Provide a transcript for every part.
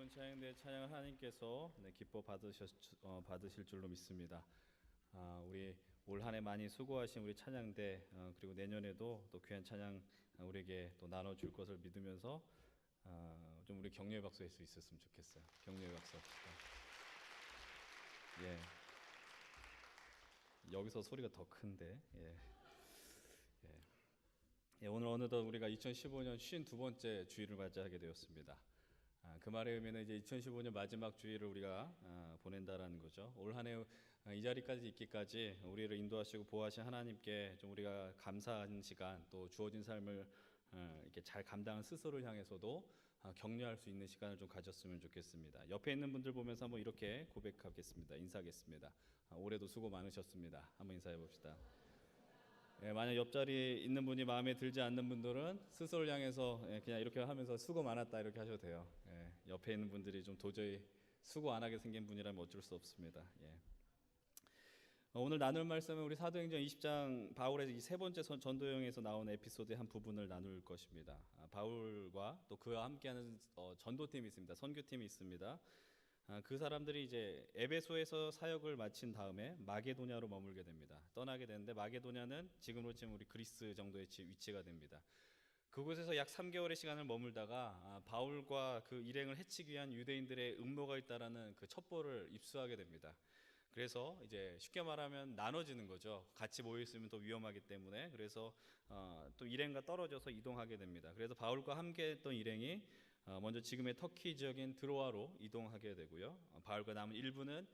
이번 찬양대 찬양을 하나님께서 기뻐 받으실 줄로 믿습니다. 우리 올 한 해 많이 수고하신 우리 찬양대 그리고 내년에도 또 귀한 찬양 우리에게 또 나눠줄 것을 믿으면서 좀 우리 격려의 박수 할 수 있었으면 좋겠어요. 격려의 박수 합시다. 예. 여기서 소리가 더 큰데. 예. 예. 예, 오늘 어느덧 우리가 2015년 52번째 주일을 맞이하게 되었습니다. 그 말의 의미는 이제 2015년 마지막 주일을 우리가 보낸다라는 거죠. 올 한 해 이 자리까지 있기까지 우리를 인도하시고 보호하신 하나님께 좀 우리가 감사한 시간, 또 주어진 삶을 이렇게 잘 감당한 스스로를 향해서도 격려할 수 있는 시간을 좀 가졌으면 좋겠습니다. 옆에 있는 분들 보면서 한번 이렇게 고백하겠습니다. 인사하겠습니다. 올해도 수고 많으셨습니다. 한번 인사해 봅시다. 예, 만약 옆자리에 있는 분이 마음에 들지 않는 분들은 스스로를 향해서 그냥 이렇게 하면서 수고 많았다 이렇게 하셔도 돼요. 옆에 있는 분들이 좀 도저히 수고 안 하게 생긴 분이라면 어쩔 수 없습니다. 오늘 나눌 말씀은 우리 사도행전 20장 바울의 이 세 번째 전도여행에서 나온 에피소드의 한 부분을 나눌 것입니다. 바울과 또 그와 함께하는 전도팀이 있습니다. 선교팀이 있습니다. 그 사람들이 이제 에베소에서 사역을 마친 다음에 마게도냐로 머물게 됩니다. 떠나게 되는데 마게도냐는 지금으로 치면 우리 그리스 정도의 위치가 됩니다. 그곳에서 약 3개월의 시간을 머물다가 바울과 그 일행을 해치기 위한 유대인들의 음모가 있다라는 그 첩보를 입수하게 됩니다. 그래서 이제 쉽게 말하면 나눠지는 거죠. 같이 모여 있으면 더 위험하기 때문에. 그래서 또 일행과 떨어져서 이동하게 됩니다. 그래서 바울과 함께했던 일행이 먼저 지금의 터키 지역인 드로아로 이동하게 되고요. 바울과 남은 일부는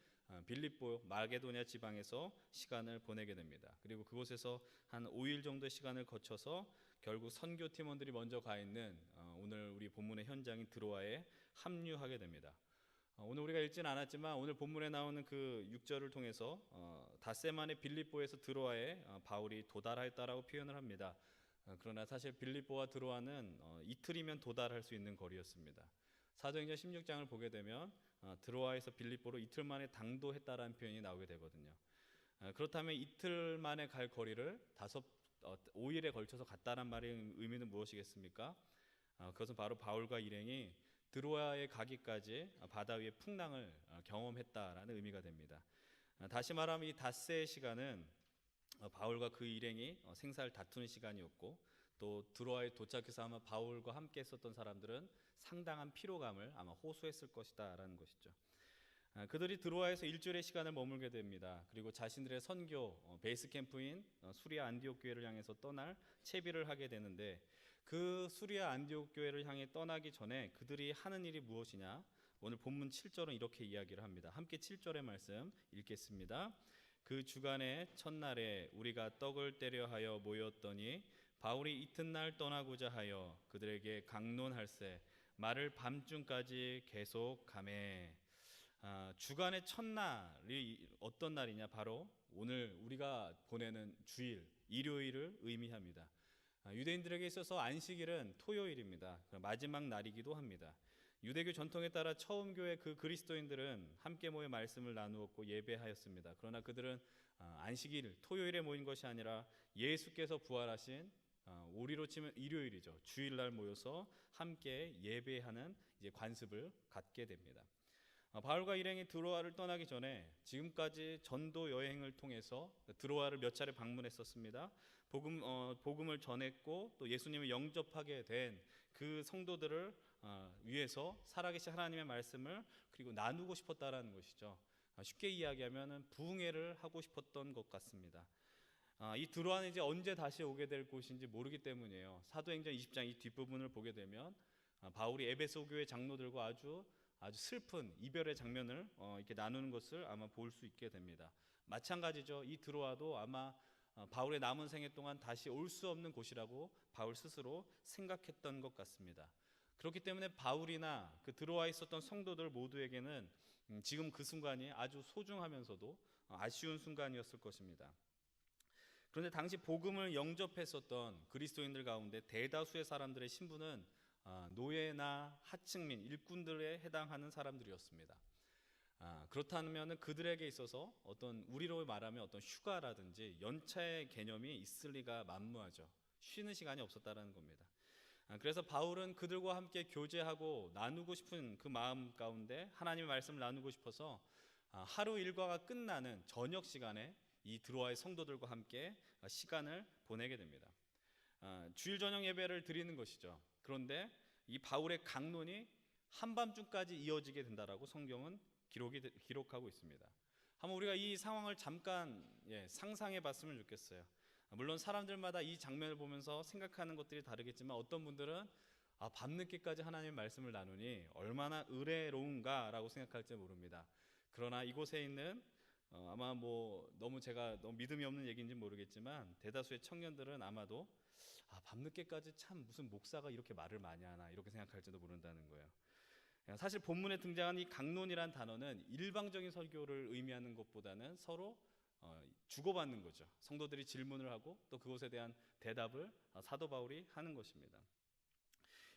빌립보 마게도냐 지방에서 시간을 보내게 됩니다. 그리고 그곳에서 한 5일 정도의 시간을 거쳐서 결국 선교 팀원들이 먼저 가 있는 오늘 우리 본문의 현장인 드로아에 합류하게 됩니다. 오늘 우리가 읽지는 않았지만 오늘 본문에 나오는 그 6절을 통해서 닷새 만에 빌립보에서 드로아에 바울이 도달하였다라고 표현을 합니다. 그러나 사실 빌립보와 드로아는 이틀이면 도달할 수 있는 거리였습니다. 사도행전 16장을 보게 되면 드로아에서 빌립보로 이틀 만에 당도했다라는 표현이 나오게 되거든요. 그렇다면 이틀 만에 갈 거리를 5일에 걸쳐서 갔다는 말의 의미는 무엇이겠습니까? 그것은 바로 바울과 일행이 드로아에 가기까지 바다 위의 풍랑을 경험했다라는 의미가 됩니다. 다시 말하면 이 닷새의 시간은 바울과 그 일행이 생사를 다투는 시간이었고, 또 드로아에 도착해서 아마 바울과 함께 했었던 사람들은 상당한 피로감을 아마 호소했을 것이다 라는 것이죠. 그들이 드로아에서 일주일의 시간을 머물게 됩니다. 그리고 자신들의 선교 베이스 캠프인 수리아 안디옥 교회를 향해서 떠날 채비를 하게 되는데, 그 수리아 안디옥 교회를 향해 떠나기 전에 그들이 하는 일이 무엇이냐? 오늘 본문 7절은 이렇게 이야기를 합니다. 함께 7절의 말씀 읽겠습니다. 그 주간의 첫날에 우리가 떡을 떼려 하여 모였더니 바울이 이튿날 떠나고자 하여 그들에게 강론할세 말을 밤중까지 계속 가매. 주간의 첫날이 어떤 날이냐? 바로 오늘 우리가 보내는 주일, 일요일을 의미합니다. 유대인들에게 있어서 안식일은 토요일입니다. 마지막 날이기도 합니다. 유대교 전통에 따라 처음 교회 그 그리스도인들은 함께 모여 말씀을 나누었고 예배하였습니다. 그러나 그들은 안식일, 토요일에 모인 것이 아니라 예수께서 부활하신 우리로 치면 일요일이죠. 주일날 모여서 함께 예배하는 이제 관습을 갖게 됩니다. 바울과 일행이 드로아를 떠나기 전에 지금까지 전도 여행을 통해서 드로아를 몇 차례 방문했었습니다. 복음을 전했고 또 예수님을 영접하게 된 그 성도들을 위해서 살아계신 하나님의 말씀을 그리고 나누고 싶었다라는 것이죠. 쉽게 이야기하면 부흥회를 하고 싶었던 것 같습니다. 이 드로아는 이제 언제 다시 오게 될 곳인지 모르기 때문이에요. 사도행전 20장 이 뒷부분을 보게 되면 바울이 에베소 교회 장로들과 아주 슬픈 이별의 장면을 이렇게 나누는 것을 아마 볼 수 있게 됩니다. 마찬가지죠. 이 드로아도 아마 바울의 남은 생애 동안 다시 올 수 없는 곳이라고 바울 스스로 생각했던 것 같습니다. 그렇기 때문에 바울이나 그 드로아에 있었던 성도들 모두에게는 지금 그 순간이 아주 소중하면서도 아쉬운 순간이었을 것입니다. 그런데 당시 복음을 영접했었던 그리스도인들 가운데 대다수의 사람들의 신분은 노예나 하층민, 일꾼들에 해당하는 사람들이었습니다. 그렇다면 그들에게 있어서 어떤 우리로 말하면 어떤 휴가라든지 연차의 개념이 있을 리가 만무하죠. 쉬는 시간이 없었다는 겁니다. 그래서 바울은 그들과 함께 교제하고 나누고 싶은 그 마음 가운데 하나님의 말씀을 나누고 싶어서 하루 일과가 끝나는 저녁 시간에 이 드로아의 성도들과 함께 시간을 보내게 됩니다. 주일 저녁 예배를 드리는 것이죠. 그런데 이 바울의 강론이 한밤중까지 이어지게 된다라고 성경은 기록하고 있습니다. 한번 우리가 이 상황을 잠깐 상상해 봤으면 좋겠어요. 물론 사람들마다 이 장면을 보면서 생각하는 것들이 다르겠지만 어떤 분들은 밤늦게까지 하나님의 말씀을 나누니 얼마나 의례로운가라고 생각할지 모릅니다. 그러나 이곳에 있는 아마 제가 너무 믿음이 없는 얘기인지 모르겠지만 대다수의 청년들은 아마도 밤늦게까지 참 무슨 목사가 이렇게 말을 많이 하나 이렇게 생각할지도 모른다는 거예요. 사실 본문에 등장한 이 강론이란 단어는 일방적인 설교를 의미하는 것보다는 서로 주고받는 거죠. 성도들이 질문을 하고 또 그것에 대한 대답을 사도 바울이 하는 것입니다.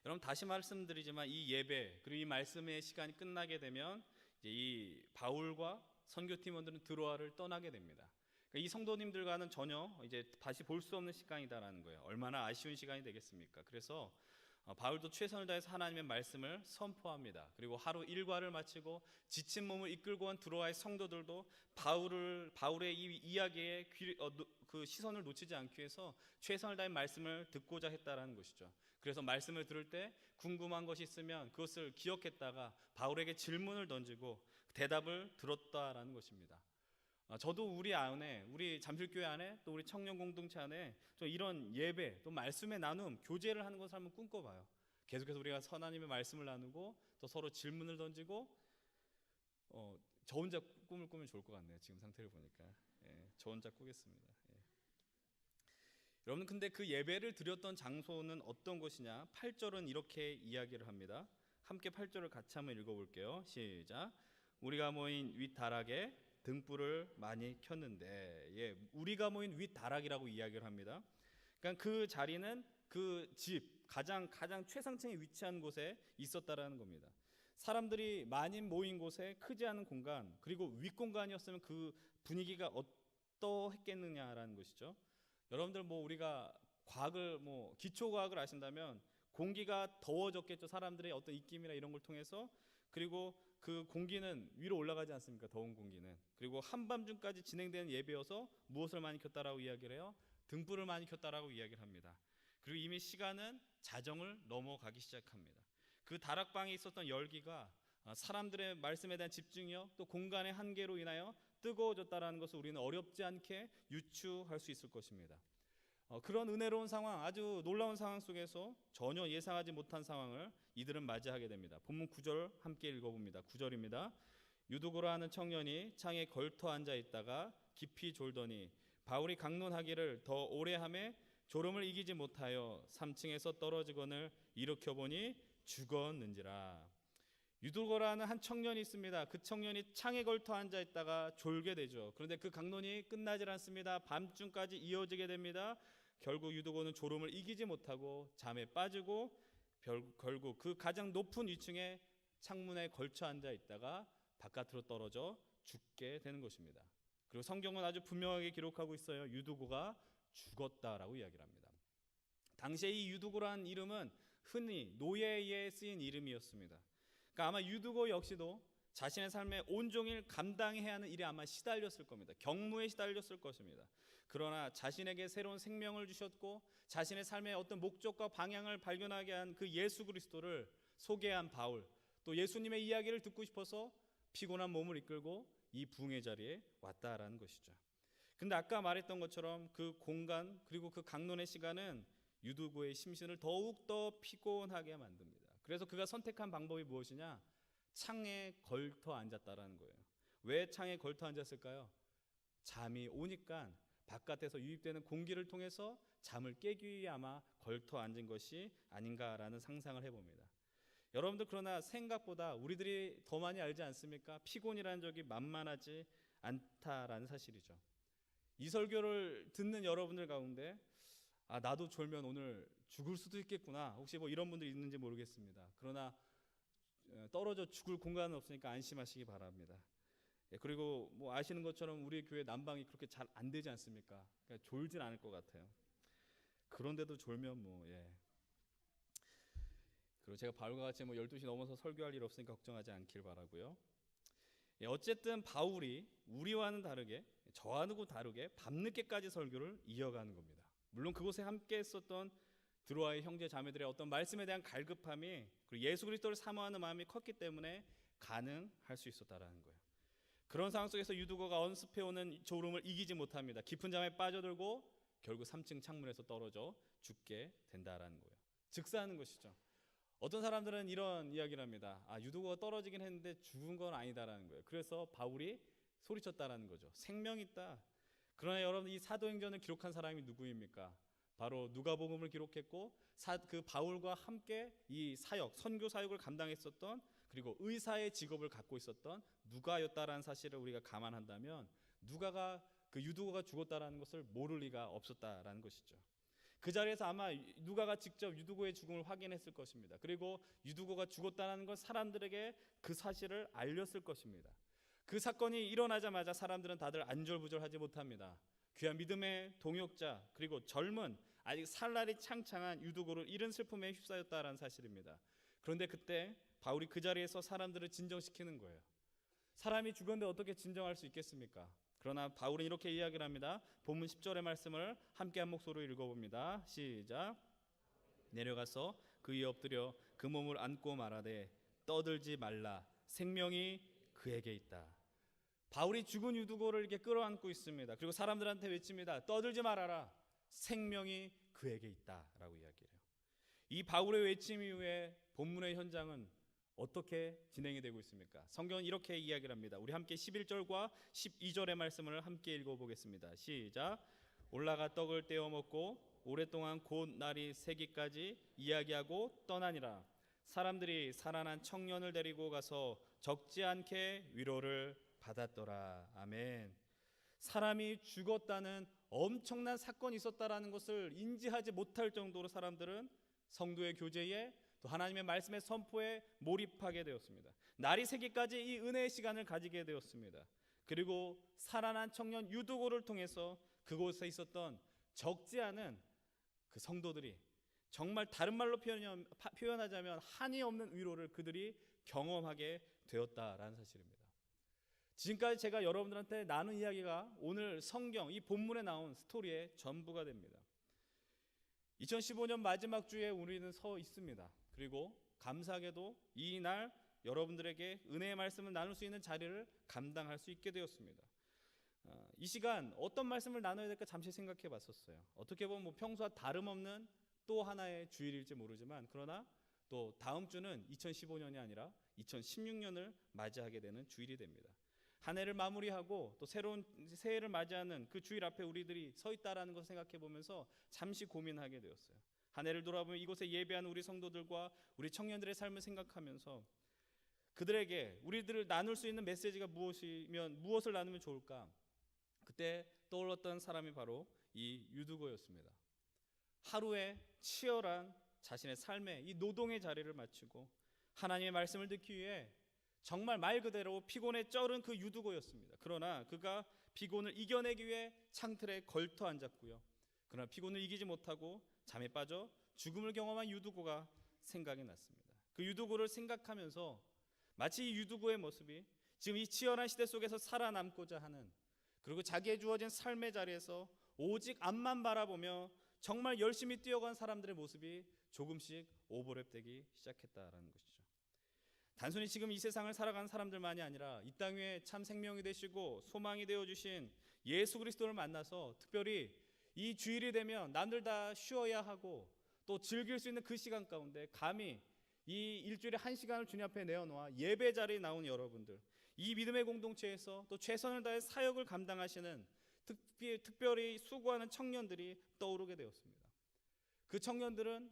여러분 다시 말씀드리지만 이 예배 그리고 이 말씀의 시간이 끝나게 되면 이제 이 바울과 선교팀원들은 드로아를 떠나게 됩니다. 그러니까 이 성도님들과는 전혀 이제 다시 볼 수 없는 시간이다라는 거예요. 얼마나 아쉬운 시간이 되겠습니까? 그래서 바울도 최선을 다해서 하나님의 말씀을 선포합니다. 그리고 하루 일과를 마치고 지친 몸을 이끌고 온 드로아의 성도들도 바울의 이 이야기에 그 시선을 놓치지 않기 위해서 최선을 다해 말씀을 듣고자 했다라는 것이죠. 그래서 말씀을 들을 때 궁금한 것이 있으면 그것을 기억했다가 바울에게 질문을 던지고 대답을 들었다라는 것입니다. 저도 우리 잠실교회 안에 또 우리 청년 공동체 안에 저 이런 예배 또 말씀의 나눔 교제를 하는 것을 한번 꿈꿔봐요. 계속해서 우리가 하나님의 말씀을 나누고 또 서로 질문을 던지고 저 혼자 꿈을 꾸면 좋을 것 같네요. 지금 상태를 보니까 저 혼자 꾸겠습니다. 여러분 근데 그 예배를 드렸던 장소는 어떤 곳이냐? 8절은 이렇게 이야기를 합니다. 함께 8절을 같이 한번 읽어볼게요. 시작. 우리가 모인 윗다락에 등불을 많이 켰는데 우리가 모인 윗다락이라고 이야기를 합니다. 그러니까 그 자리는 그 집 가장 최상층에 위치한 곳에 있었다라는 겁니다. 사람들이 많이 모인 곳에 크지 않은 공간 그리고 윗공간이었으면 그 분위기가 어떠했겠느냐라는 것이죠. 여러분들 우리가 과학을 기초과학을 아신다면 공기가 더워졌겠죠. 사람들의 어떤 입김이나 이런 걸 통해서. 그리고 그 공기는 위로 올라가지 않습니까? 더운 공기는. 그리고 한밤중까지 진행되는 예배여서 무엇을 많이 켰다라고 이야기를 해요? 등불을 많이 켰다라고 이야기를 합니다. 그리고 이미 시간은 자정을 넘어가기 시작합니다. 그 다락방에 있었던 열기가 사람들의 말씀에 대한 집중력 또 공간의 한계로 인하여 뜨거워졌다라는 것을 우리는 어렵지 않게 유추할 수 있을 것입니다. 그런 은혜로운 상황, 아주 놀라운 상황 속에서 전혀 예상하지 못한 상황을 이들은 맞이하게 됩니다. 본문 9절 함께 읽어봅니다. 9절입니다. 유두고라 하는 청년이 창에 걸터 앉아 있다가 깊이 졸더니 바울이 강론하기를 더 오래 하매 졸음을 이기지 못하여 3층에서 떨어지거늘 일으켜보니 죽었는지라. 유두고라는 한 청년이 있습니다. 그 청년이 창에 걸터 앉아 있다가 졸게 되죠. 그런데 그 강론이 끝나질 않습니다. 밤중까지 이어지게 됩니다. 결국 유두고는 졸음을 이기지 못하고 잠에 빠지고 결국 그 가장 높은 위층에 창문에 걸쳐 앉아 있다가 바깥으로 떨어져 죽게 되는 것입니다. 그리고 성경은 아주 분명하게 기록하고 있어요. 유두고가 죽었다라고 이야기를 합니다. 당시에 이 유두고라는 이름은 흔히 노예에 쓰인 이름이었습니다. 그러니까 아마 유두고 역시도 자신의 삶에 온종일 감당해야 하는 일에 아마 시달렸을 겁니다. 경무에 시달렸을 것입니다. 그러나 자신에게 새로운 생명을 주셨고 자신의 삶의 어떤 목적과 방향을 발견하게 한 그 예수 그리스도를 소개한 바울, 또 예수님의 이야기를 듣고 싶어서 피곤한 몸을 이끌고 이 부흥의 자리에 왔다라는 것이죠. 근데 아까 말했던 것처럼 그 공간 그리고 그 강론의 시간은 유두고의 심신을 더욱더 피곤하게 만듭니다. 그래서 그가 선택한 방법이 무엇이냐? 창에 걸터 앉았다라는 거예요. 왜 창에 걸터 앉았을까요? 잠이 오니까 바깥에서 유입되는 공기를 통해서 잠을 깨기 위해 아마 걸터 앉은 것이 아닌가라는 상상을 해봅니다. 여러분들 그러나 생각보다 우리들이 더 많이 알지 않습니까? 피곤이라는 적이 만만하지 않다라는 사실이죠. 이 설교를 듣는 여러분들 가운데 나도 졸면 오늘 죽을 수도 있겠구나. 혹시 이런 분들 있는지 모르겠습니다. 그러나 떨어져 죽을 공간은 없으니까 안심하시기 바랍니다. 그리고 아시는 것처럼 우리 교회 난방이 그렇게 잘 안 되지 않습니까? 그러니까 졸진 않을 것 같아요. 그런데도 졸면 그리고 제가 바울과 같이 12시 넘어서 설교할 일 없으니까 걱정하지 않길 바라고요. 어쨌든 바울이 우리와는 다르게, 저와는 다르게 밤늦게까지 설교를 이어가는 겁니다. 물론 그곳에 함께 했었던 드로아의 형제 자매들의 어떤 말씀에 대한 갈급함이, 그리고 예수 그리스도를 사모하는 마음이 컸기 때문에 가능할 수 있었다라는 거예요. 그런 상황 속에서 유두고가 언습해오는 졸음을 이기지 못합니다. 깊은 잠에 빠져들고 결국 3층 창문에서 떨어져 죽게 된다라는 거예요. 즉사하는 것이죠. 어떤 사람들은 이런 이야기를 합니다. 유두고가 떨어지긴 했는데 죽은 건 아니다라는 거예요. 그래서 바울이 소리쳤다라는 거죠. 생명이 있다. 그러나 여러분, 이 사도행전을 기록한 사람이 누구입니까? 바로 누가복음을 기록했고 그 바울과 함께 이 사역, 선교 사역을 감당했었던, 그리고 의사의 직업을 갖고 있었던 누가였다라는 사실을 우리가 감안한다면 누가가 그 유두고가 죽었다라는 것을 모를 리가 없었다라는 것이죠. 그 자리에서 아마 누가가 직접 유두고의 죽음을 확인했을 것입니다. 그리고 유두고가 죽었다는 건 사람들에게 그 사실을 알렸을 것입니다. 그 사건이 일어나자마자 사람들은 다들 안절부절하지 못합니다. 귀한 믿음의 동역자, 그리고 젊은 아직 살날이 창창한 유두고를 잃은 슬픔에 휩싸였다라는 사실입니다. 그런데 그때 바울이 그 자리에서 사람들을 진정시키는 거예요. 사람이 죽었는데 어떻게 진정할 수 있겠습니까? 그러나 바울은 이렇게 이야기를 합니다. 본문 10절의 말씀을 함께 한 목소리로 읽어봅니다. 시작. 내려가서 그 위에 엎드려 그 몸을 안고 말하되 떠들지 말라, 생명이 그에게 있다. 바울이 죽은 유두고를 이렇게 끌어안고 있습니다. 그리고 사람들한테 외칩니다. 떠들지 말아라, 생명이 그에게 있다라고 이야기해요. 이 바울의 외침 이후에 본문의 현장은 어떻게 진행이 되고 있습니까? 성경은 이렇게 이야기를 합니다. 우리 함께 11절과 12절의 말씀을 함께 읽어보겠습니다. 시작. 올라가 떡을 떼어 먹고 오랫동안 곧 날이 새기까지 이야기하고 떠나니라. 사람들이 살아난 청년을 데리고 가서 적지 않게 위로를 받았더라. 아멘. 사람이 죽었다는 엄청난 사건이 있었다라는 것을 인지하지 못할 정도로 사람들은 성도의 교제에, 또 하나님의 말씀의 선포에 몰입하게 되었습니다. 날이 새기까지 이 은혜의 시간을 가지게 되었습니다. 그리고 살아난 청년 유두고를 통해서 그곳에 있었던 적지 않은 그 성도들이 정말 다른 말로 표현하자면 한이 없는 위로를 그들이 경험하게 되었다라는 사실입니다. 지금까지 제가 여러분들한테 나눈 이야기가 오늘 성경 이 본문에 나온 스토리의 전부가 됩니다. 2015년 마지막 주에 우리는 서 있습니다. 그리고 감사하게도 이 날 여러분들에게 은혜의 말씀을 나눌 수 있는 자리를 감당할 수 있게 되었습니다. 이 시간 어떤 말씀을 나눠야 될까 잠시 생각해 봤었어요. 어떻게 보면 평소와 다름없는 또 하나의 주일일지 모르지만, 그러나 또 다음 주는 2015년이 아니라 2016년을 맞이하게 되는 주일이 됩니다. 한 해를 마무리하고 또 새로운 새해를 맞이하는 그 주일 앞에 우리들이 서 있다라는 것을 생각해 보면서 잠시 고민하게 되었어요. 한 해를 돌아보면 이곳에 예배하는 우리 성도들과 우리 청년들의 삶을 생각하면서 그들에게 우리들을 나눌 수 있는 메시지가 무엇을 나누면 좋을까? 그때 떠올랐던 사람이 바로 이 유두고였습니다. 하루에 치열한 자신의 삶의 이 노동의 자리를 마치고 하나님의 말씀을 듣기 위해 정말 말 그대로 피곤에 쩔은 그 유두고였습니다. 그러나 그가 피곤을 이겨내기 위해 창틀에 걸터 앉았고요. 그러나 피곤을 이기지 못하고 잠에 빠져 죽음을 경험한 유두고가 생각이 났습니다. 그 유두고를 생각하면서 마치 이 유두고의 모습이 지금 이 치열한 시대 속에서 살아남고자 하는, 그리고 자기의 주어진 삶의 자리에서 오직 앞만 바라보며 정말 열심히 뛰어간 사람들의 모습이 조금씩 오버랩되기 시작했다라는 것이죠. 단순히 지금 이 세상을 살아가는 사람들만이 아니라 이 땅 위에 참 생명이 되시고 소망이 되어주신 예수 그리스도를 만나서 특별히 이 주일이 되면 남들 다 쉬어야 하고 또 즐길 수 있는 그 시간 가운데 감히 이 일주일에 한 시간을 주님 앞에 내어놓아 예배 자리에 나온 여러분들, 이 믿음의 공동체에서 또 최선을 다해 사역을 감당하시는 특별히 수고하는 청년들이 떠오르게 되었습니다. 그 청년들은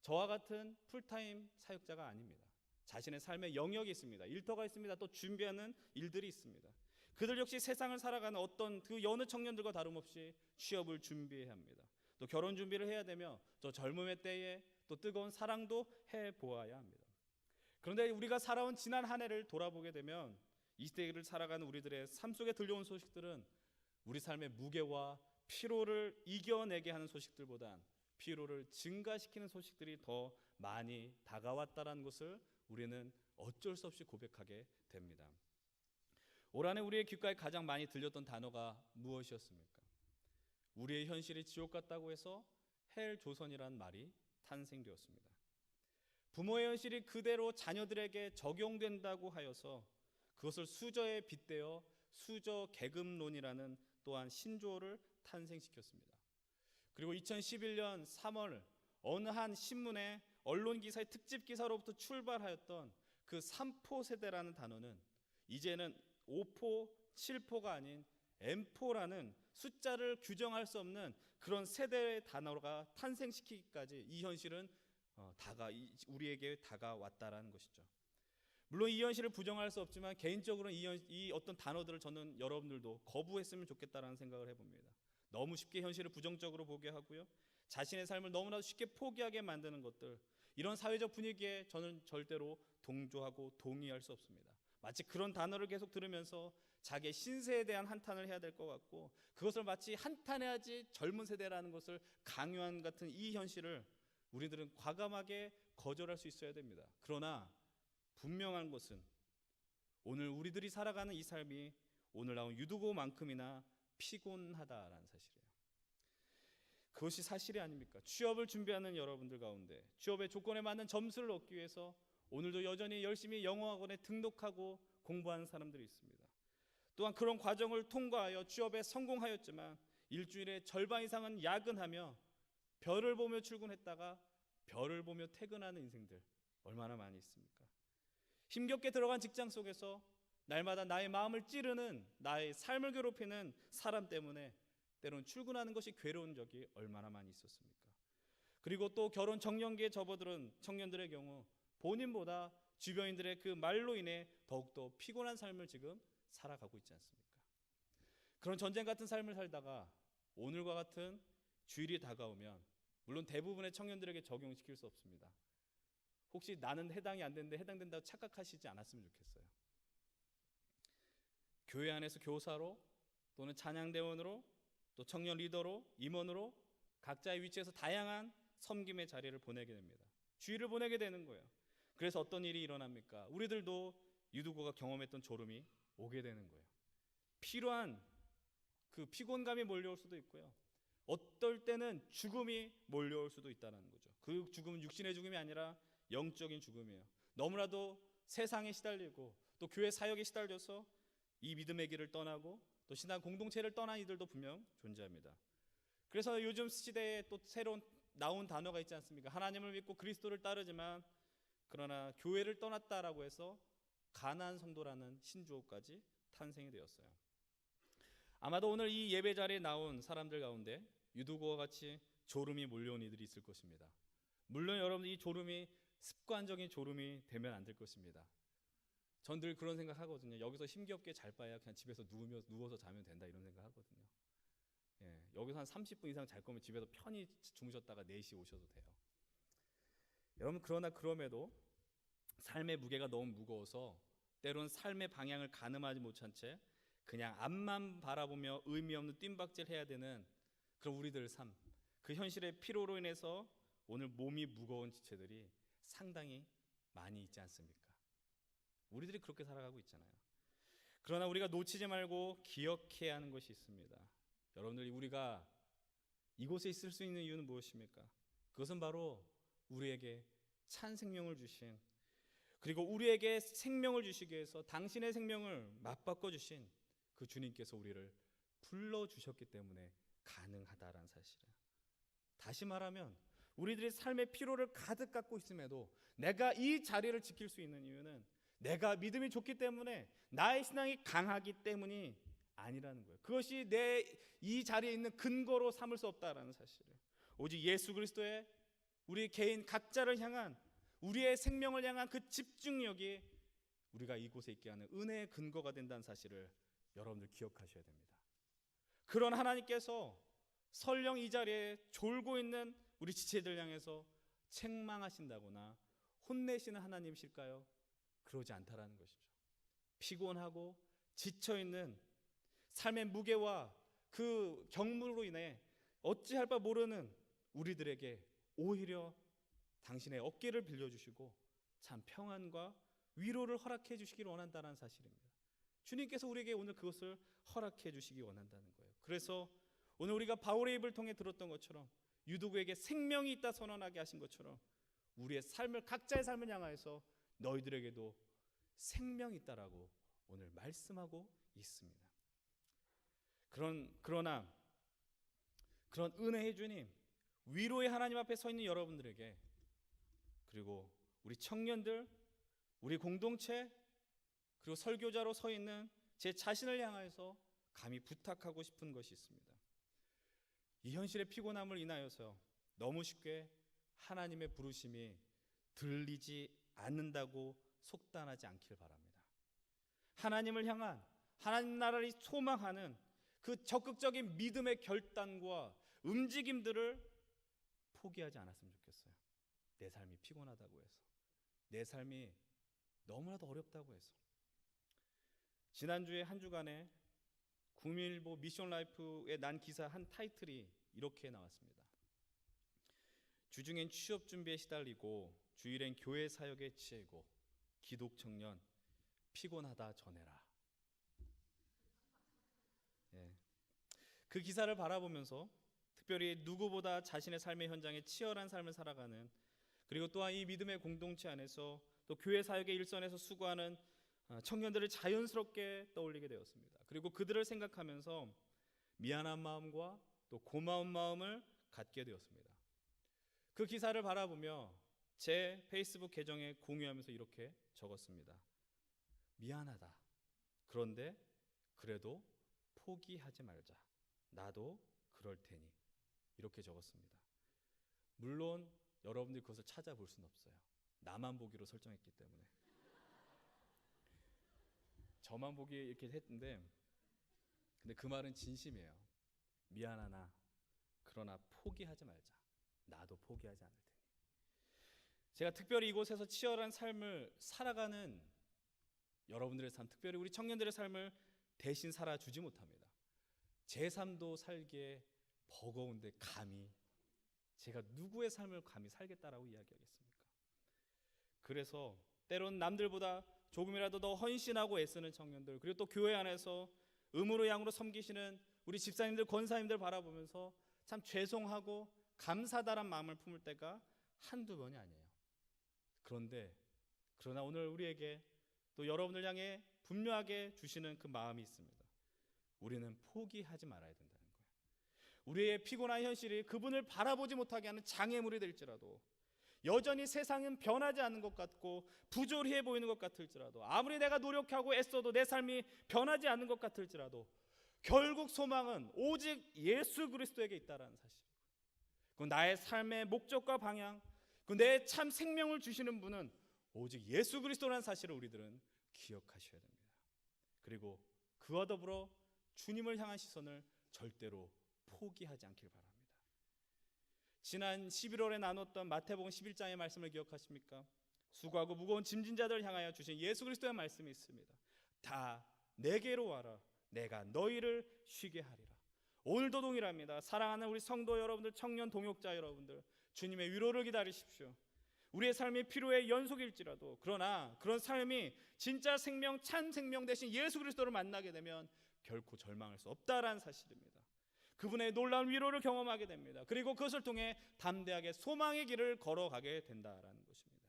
저와 같은 풀타임 사역자가 아닙니다. 자신의 삶의 영역이 있습니다. 일터가 있습니다. 또 준비하는 일들이 있습니다. 그들 역시 세상을 살아가는 어떤 그 여느 청년들과 다름없이 취업을 준비해야 합니다. 또 결혼 준비를 해야 되며 또 젊음의 때에 또 뜨거운 사랑도 해보아야 합니다. 그런데 우리가 살아온 지난 한 해를 돌아보게 되면 이 시대를 살아가는 우리들의 삶 속에 들려온 소식들은 우리 삶의 무게와 피로를 이겨내게 하는 소식들보단 피로를 증가시키는 소식들이 더 많이 다가왔다라는 것을 우리는 어쩔 수 없이 고백하게 됩니다. 올 한해 우리의 귓가에 가장 많이 들렸던 단어가 무엇이었습니까? 우리의 현실이 지옥 같다고 해서 헬 조선이라는 말이 탄생되었습니다. 부모의 현실이 그대로 자녀들에게 적용된다고 하여서 그것을 수저에 빗대어 수저 계급론이라는 또한 신조어를 탄생시켰습니다. 그리고 2011년 3월 어느 한 신문의 언론 기사의 특집 기사로부터 출발하였던 그 3포 세대라는 단어는 이제는 5포, 7포가 아닌 M포라는 숫자를 규정할 수 없는 그런 세대의 단어가 탄생시키기까지 이 현실은 우리에게 다가왔다라는 것이죠. 물론 이 현실을 부정할 수 없지만 개인적으로는 이 어떤 단어들을 저는 여러분들도 거부했으면 좋겠다라는 생각을 해봅니다. 너무 쉽게 현실을 부정적으로 보게 하고요, 자신의 삶을 너무나도 쉽게 포기하게 만드는 것들, 이런 사회적 분위기에 저는 절대로 동조하고 동의할 수 없습니다. 마치 그런 단어를 계속 들으면서 자기의 신세에 대한 한탄을 해야 될 것 같고, 그것을 마치 한탄해야지 젊은 세대라는 것을 강요한 같은 이 현실을 우리들은 과감하게 거절할 수 있어야 됩니다. 그러나 분명한 것은 오늘 우리들이 살아가는 이 삶이 오늘 나온 유두고만큼이나 피곤하다라는 사실이에요. 그것이 사실이 아닙니까? 취업을 준비하는 여러분들 가운데 취업의 조건에 맞는 점수를 얻기 위해서 오늘도 여전히 열심히 영어학원에 등록하고 공부하는 사람들이 있습니다. 또한 그런 과정을 통과하여 취업에 성공하였지만 일주일에 절반 이상은 야근하며 별을 보며 출근했다가 별을 보며 퇴근하는 인생들 얼마나 많이 있습니까? 힘겹게 들어간 직장 속에서 날마다 나의 마음을 찌르는, 나의 삶을 괴롭히는 사람 때문에 때론 출근하는 것이 괴로운 적이 얼마나 많이 있었습니까? 그리고 또 결혼 정년기에 접어든 청년들의 경우 본인보다 주변인들의 그 말로 인해 더욱더 피곤한 삶을 지금 살아가고 있지 않습니까? 그런 전쟁 같은 삶을 살다가 오늘과 같은 주일이 다가오면 물론 대부분의 청년들에게 적용시킬 수 없습니다. 혹시 나는 해당이 안 되는데 해당된다고 착각하시지 않았으면 좋겠어요. 교회 안에서 교사로 또는 찬양대원으로 또 청년 리더로 임원으로 각자의 위치에서 다양한 섬김의 자리를 보내게 됩니다. 주일을 보내게 되는 거예요. 그래서 어떤 일이 일어납니까? 우리들도 유두고가 경험했던 졸음이 오게 되는 거예요. 필요한 그 피곤감이 몰려올 수도 있고요, 어떨 때는 죽음이 몰려올 수도 있다는 거죠. 그 죽음은 육신의 죽음이 아니라 영적인 죽음이에요. 너무나도 세상에 시달리고 또 교회 사역에 시달려서 이 믿음의 길을 떠나고 또 신앙 공동체를 떠난 이들도 분명 존재합니다. 그래서 요즘 시대에 또 새로운 나온 단어가 있지 않습니까? 하나님을 믿고 그리스도를 따르지만 그러나 교회를 떠났다라고 해서 가난한 성도라는 신조어까지 탄생이 되었어요. 아마도 오늘 이 예배 자리에 나온 사람들 가운데 유두고와 같이 졸음이 몰려온 이들이 있을 것입니다. 물론 여러분, 이 졸음이 습관적인 졸음이 되면 안 될 것입니다. 전 늘 그런 생각하거든요. 여기서 힘겹게 잘 바야 그냥 집에서 누워서 자면 된다, 이런 생각하거든요. 여기서 한 30분 이상 잘 거면 집에서 편히 주무셨다가 4시 오셔도 돼요. 여러분, 그러나 그럼에도 삶의 무게가 너무 무거워서 때론 삶의 방향을 가늠하지 못한 채 그냥 앞만 바라보며 의미 없는 뜀박질 해야 되는 그런 우리들 삶, 그 현실의 피로로 인해서 오늘 몸이 무거운 지체들이 상당히 많이 있지 않습니까? 우리들이 그렇게 살아가고 있잖아요. 그러나 우리가 놓치지 말고 기억해야 하는 것이 있습니다. 여러분들, 우리가 이곳에 있을 수 있는 이유는 무엇입니까? 그것은 바로 우리에게 찬 생명을 주신, 그리고 우리에게 생명을 주시기 위해서 당신의 생명을 맞바꿔 주신 그 주님께서 우리를 불러주셨기 때문에 가능하다라는 사실이에요. 다시 말하면 우리들이 삶의 피로를 가득 갖고 있음에도 내가 이 자리를 지킬 수 있는 이유는 내가 믿음이 좋기 때문에, 나의 신앙이 강하기 때문이 아니라는 거예요. 그것이 내 이 자리에 있는 근거로 삼을 수 없다라는 사실을, 오직 예수 그리스도의 우리 개인 각자를 향한, 우리의 생명을 향한 그 집중력이 우리가 이곳에 있게 하는 은혜의 근거가 된다는 사실을 여러분들 기억하셔야 됩니다. 그런 하나님께서 설령 이 자리에 졸고 있는 우리 지체들 향해서 책망하신다거나 혼내시는 하나님이실까요? 그러지 않다라는 것이죠. 피곤하고 지쳐있는 삶의 무게와 그 경무로 인해 어찌할 바 모르는 우리들에게 오히려 당신의 어깨를 빌려주시고 참 평안과 위로를 허락해 주시기를 원한다는 사실입니다. 주님께서 우리에게 오늘 그것을 허락해 주시기 원한다는 거예요. 그래서 오늘 우리가 바울의 입을 통해 들었던 것처럼 유도구에게 생명이 있다 선언하게 하신 것처럼 우리의 삶을, 각자의 삶을 향하여서 너희들에게도 생명이 있다라고 오늘 말씀하고 있습니다. 그러나 그런 은혜의 주님, 위로의 하나님 앞에 서 있는 여러분들에게, 그리고 우리 청년들, 우리 공동체, 그리고 설교자로 서 있는 제 자신을 향하여서 감히 부탁하고 싶은 것이 있습니다. 이 현실의 피곤함을 인하여서 너무 쉽게 하나님의 부르심이 들리지 않는다고 속단하지 않길 바랍니다. 하나님을 향한, 하나님 나라를 소망하는 그 적극적인 믿음의 결단과 움직임들을 포기하지 않았으면 좋겠어요. 내 삶이 피곤하다고 해서, 내 삶이 너무나도 어렵다고 해서. 지난주에 한 주간에 국민일보 미션라이프에 난 기사 한 타이틀이 이렇게 나왔습니다. 주중엔 취업 준비에 시달리고 주일엔 교회 사역에 치이고 기독 청년 피곤하다 전해라. 그 기사를 바라보면서 특별히 누구보다 자신의 삶의 현장에 치열한 삶을 살아가는, 그리고 또한 이 믿음의 공동체 안에서 또 교회 사역의 일선에서 수고하는 청년들을 자연스럽게 떠올리게 되었습니다. 그리고 그들을 생각하면서 미안한 마음과 또 고마운 마음을 갖게 되었습니다. 그 기사를 바라보며 제 페이스북 계정에 공유하면서 이렇게 적었습니다. 미안하다. 그런데 그래도 포기하지 말자. 나도 그럴 테니. 이렇게 적었습니다. 물론 여러분들이 그것을 찾아볼 수는 없어요. 나만 보기로 설정했기 때문에. 저만 보기 이렇게 했는데, 근데 그 말은 진심이에요. 미안하나 그러나 포기하지 말자. 나도 포기하지 않을 테니. 제가 특별히 이곳에서 치열한 삶을 살아가는 여러분들의 삶, 특별히 우리 청년들의 삶을 대신 살아주지 못합니다. 제 삶도 살기에 버거운데 감히 제가 누구의 삶을 감히 살겠다라고 이야기하겠습니까? 그래서 때론 남들보다 조금이라도 더 헌신하고 애쓰는 청년들, 그리고 또 교회 안에서 음으로 양으로 섬기시는 우리 집사님들, 권사님들 바라보면서 참 죄송하고 감사다란 마음을 품을 때가 한두 번이 아니에요. 그러나 오늘 우리에게 또 여러분을 향해 분명하게 주시는 그 마음이 있습니다. 우리는 포기하지 말아야 된다는 거예요. 우리의 피곤한 현실이 그분을 바라보지 못하게 하는 장애물이 될지라도, 여전히 세상은 변하지 않는 것 같고 부조리해 보이는 것 같을지라도, 아무리 내가 노력하고 애써도 내 삶이 변하지 않는 것 같을지라도 결국 소망은 오직 예수 그리스도에게 있다는 사실. 그 나의 삶의 목적과 방향, 그 내 참 생명을 주시는 분은 오직 예수 그리스도라는 사실을 우리들은 기억하셔야 됩니다. 그리고 그와 더불어 주님을 향한 시선을 절대로 포기하지 않길 바랍니다. 지난 11월에 나눴던 마태복음 11장의 말씀을 기억하십니까? 수고하고 무거운 짐진 자들 향하여 주신 예수 그리스도의 말씀이 있습니다. 다 내게로 와라. 내가 너희를 쉬게 하리라. 오늘도 동일합니다. 사랑하는 우리 성도 여러분들, 청년 동역자 여러분들, 주님의 위로를 기다리십시오. 우리의 삶이 피로의 연속일지라도, 그러나 그런 삶이 진짜 생명, 참 생명 대신 예수 그리스도를 만나게 되면 결코 절망할 수 없다라는 사실입니다. 그분의 놀라운 위로를 경험하게 됩니다. 그리고 그것을 통해 담대하게 소망의 길을 걸어가게 된다라는 것입니다.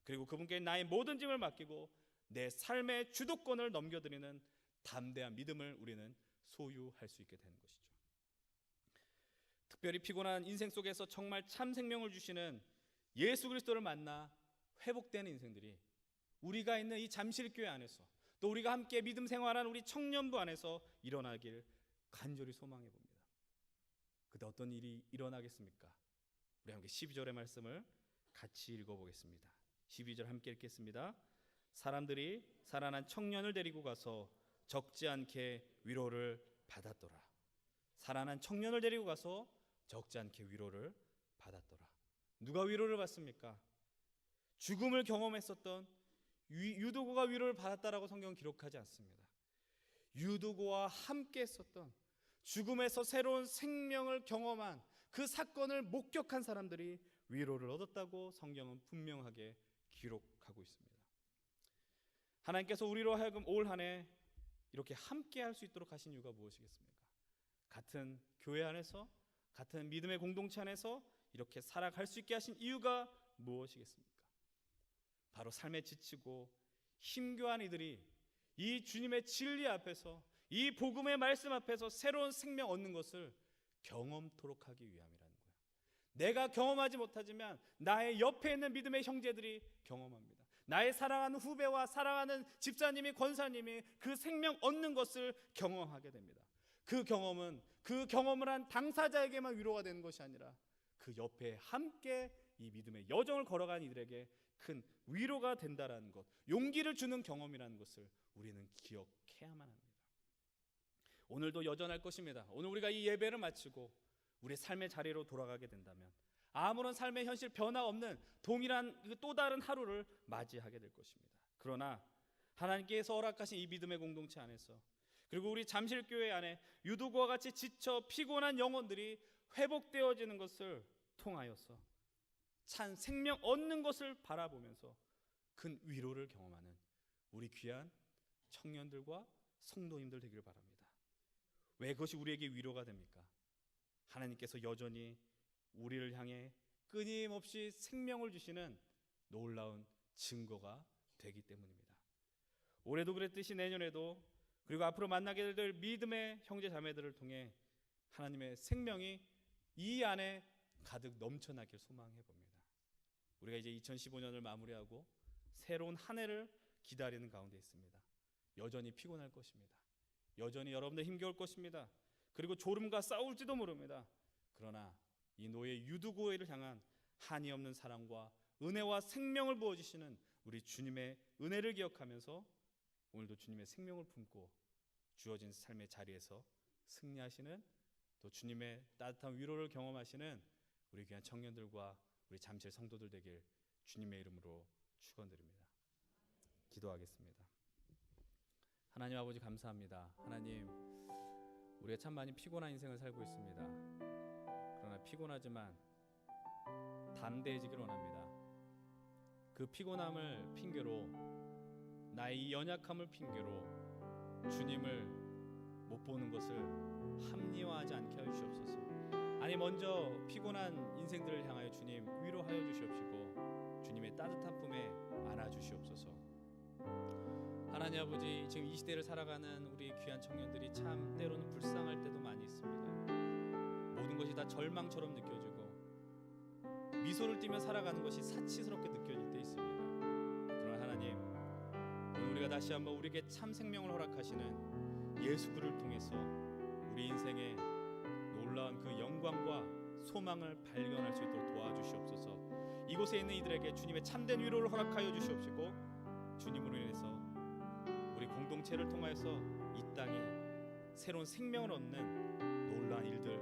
그리고 그분께 나의 모든 짐을 맡기고 내 삶의 주도권을 넘겨드리는 담대한 믿음을 우리는 소유할 수 있게 되는 것이죠. 특별히 피곤한 인생 속에서 정말 참 생명을 주시는 예수 그리스도를 만나 회복되는 인생들이 우리가 있는 이 잠실교회 안에서, 또 우리가 함께 믿음 생활하는 우리 청년부 안에서 일어나길 간절히 소망해 봅니다. 그때 어떤 일이 일어나겠습니까? 우리 함께 12절의 말씀을 같이 읽어보겠습니다. 12절 함께 읽겠습니다. 사람들이 살아난 청년을 데리고 가서 적지 않게 위로를 받았더라. 살아난 청년을 데리고 가서 적지 않게 위로를 받았더라. 누가 위로를 받습니까? 죽음을 경험했었던 유도고가 위로를 받았다라고 성경은 기록하지 않습니다. 유도고와 함께 했었던, 죽음에서 새로운 생명을 경험한 그 사건을 목격한 사람들이 위로를 얻었다고 성경은 분명하게 기록하고 있습니다. 하나님께서 우리로 하여금 올 한 해 이렇게 함께 할 수 있도록 하신 이유가 무엇이겠습니까? 같은 교회 안에서, 같은 믿음의 공동체 안에서 이렇게 살아갈 수 있게 하신 이유가 무엇이겠습니까? 바로 삶에 지치고 힘겨운 이들이 이 주님의 진리 앞에서, 이 복음의 말씀 앞에서 새로운 생명 얻는 것을 경험토록 하기 위함이라는 거예요. 내가 경험하지 못하지만 나의 옆에 있는 믿음의 형제들이 경험합니다. 나의 사랑하는 후배와 사랑하는 집사님이, 권사님이 그 생명 얻는 것을 경험하게 됩니다. 그 경험은 그 경험을 한 당사자에게만 위로가 되는 것이 아니라 그 옆에 함께 이 믿음의 여정을 걸어간 이들에게 큰 위로가 된다라는 것, 용기를 주는 경험이라는 것을 우리는 기억해야만 합니다. 오늘도 여전할 것입니다. 오늘 우리가 이 예배를 마치고 우리의 삶의 자리로 돌아가게 된다면 아무런 삶의 현실 변화 없는 동일한 또 다른 하루를 맞이하게 될 것입니다. 그러나 하나님께서 허락하신 이 믿음의 공동체 안에서, 그리고 우리 잠실교회 안에 유두구와 같이 지쳐 피곤한 영혼들이 회복되어지는 것을 통하여서 찬 생명 얻는 것을 바라보면서 큰 위로를 경험하는 우리 귀한 청년들과 성도님들 되기를 바랍니다. 왜 그것이 우리에게 위로가 됩니까? 하나님께서 여전히 우리를 향해 끊임없이 생명을 주시는 놀라운 증거가 되기 때문입니다. 올해도 그랬듯이 내년에도, 그리고 앞으로 만나게 될 믿음의 형제 자매들을 통해 하나님의 생명이 이 안에 가득 넘쳐나길 소망해 봅니다. 우리가 이제 2015년을 마무리하고 새로운 한 해를 기다리는 가운데 있습니다. 여전히 피곤할 것입니다. 여전히 여러분들 힘겨울 것입니다. 그리고 졸음과 싸울지도 모릅니다. 그러나 이 노예 유두고를 향한 한이 없는 사랑과 은혜와 생명을 부어주시는 우리 주님의 은혜를 기억하면서 오늘도 주님의 생명을 품고 주어진 삶의 자리에서 승리하시는, 또 주님의 따뜻한 위로를 경험하시는 우리 귀한 청년들과 우리 잠실 성도들 되길 주님의 이름으로 축원드립니다. 기도하겠습니다. 하나님 아버지 감사합니다. 하나님, 우리가 참 많이 피곤한 인생을 살고 있습니다. 그러나 피곤하지만 담대해지길 원합니다. 그 피곤함을 핑계로, 나의 이 연약함을 핑계로 주님을 못 보는 것을 합리화하지 않게 해주시옵소서. 아니, 먼저 피곤한 인생들을 향하여 주님 위로하여 주시옵시고 주님의 따뜻한 품에 안아주시옵소서. 하나님 아버지, 지금 이 시대를 살아가는 우리 귀한 청년들이 참 때로는 불쌍할 때도 많이 있습니다. 모든 것이 다 절망처럼 느껴지고 미소를 띠며 살아가는 것이 사치스럽게 느껴질 때 있습니다. 그러나 하나님, 오늘 우리가 다시 한번 우리에게 참 생명을 허락하시는 예수 그를 통해서 우리 인생의 놀라운 그 영광과 소망을 발견할 수 있도록 도와주시옵소서. 이곳에 있는 이들에게 주님의 참된 위로를 허락하여 주시옵시고 주님으로 인해서 우리 공동체를 통하여서 이 땅에 새로운 생명을 얻는 놀라운 일들